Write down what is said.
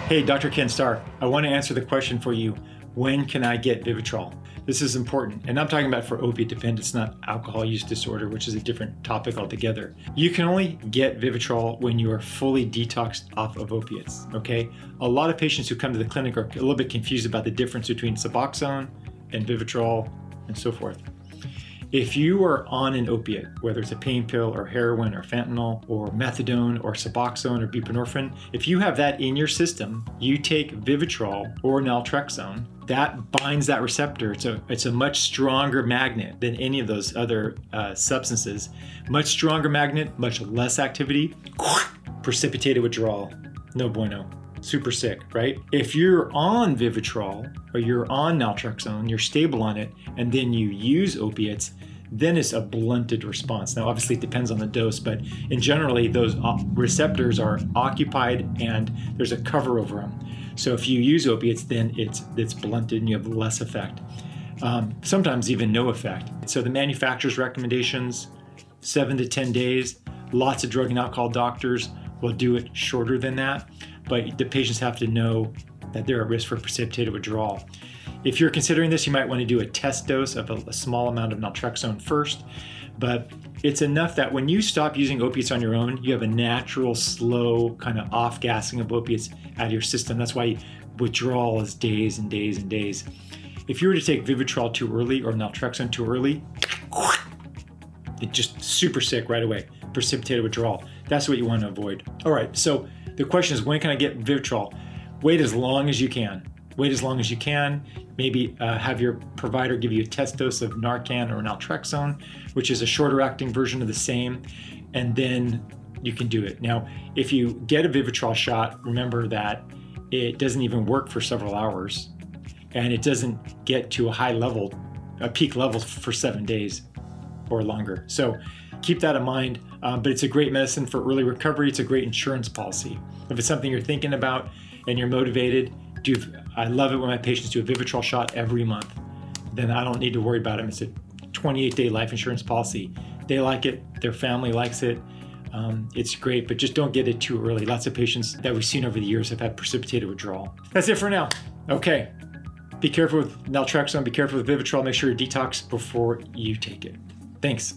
Hey, Dr. Ken Starr, I want to answer the question for you. When can I get Vivitrol? This is important, and I'm talking about for opiate dependence, not alcohol use disorder, which is a different topic altogether. You can only get Vivitrol when you are fully detoxed off of opiates, okay? A lot of patients who come to the clinic are a little bit confused about the difference between Suboxone and Vivitrol and so forth. If you are on an opiate, whether it's a pain pill or heroin or fentanyl or methadone or Suboxone or buprenorphine, if you have that in your system, you take Vivitrol or Naltrexone, that binds that receptor. It's a much stronger magnet than any of those other substances. Much stronger magnet, much less activity, precipitated withdrawal. No bueno. Super sick, right? If you're on Vivitrol or you're on Naltrexone, you're stable on it, and then you use opiates, then it's a blunted response. Now, obviously it depends on the dose, but in generally those receptors are occupied and there's a cover over them. So if you use opiates, then it's blunted and you have less effect. Sometimes even no effect. So the manufacturer's recommendations, 7 to 10 days. Lots of drug and alcohol doctors will do it shorter than that, but the patients have to know that they're at risk for precipitated withdrawal. If you're considering this, you might want to do a test dose of a small amount of naltrexone first, but it's enough that when you stop using opiates on your own, you have a natural, slow kind of off-gassing of opiates out of your system. That's why withdrawal is days and days and days. If you were to take Vivitrol too early or naltrexone too early, it's just super sick right away, precipitated withdrawal. That's what you want to avoid. All right, so the question is, when can I get Vivitrol? Wait as long as you can. Wait as long as you can. Maybe have your provider give you a test dose of Narcan or Naltrexone, which is a shorter acting version of the same, and then you can do it. Now, if you get a Vivitrol shot, remember that it doesn't even work for several hours, and it doesn't get to a peak level for 7 days or longer. So keep that in mind, but it's a great medicine for early recovery. It's a great insurance policy. If it's something you're thinking about and you're motivated, I love it when my patients do a Vivitrol shot every month. Then I don't need to worry about them. It's a 28-day life insurance policy. They like it, their family likes it. It's great, but just don't get it too early. Lots of patients that we've seen over the years have had precipitated withdrawal. That's it for now. Okay, be careful with Naltrexone, be careful with Vivitrol. Make sure you detox before you take it. Thanks.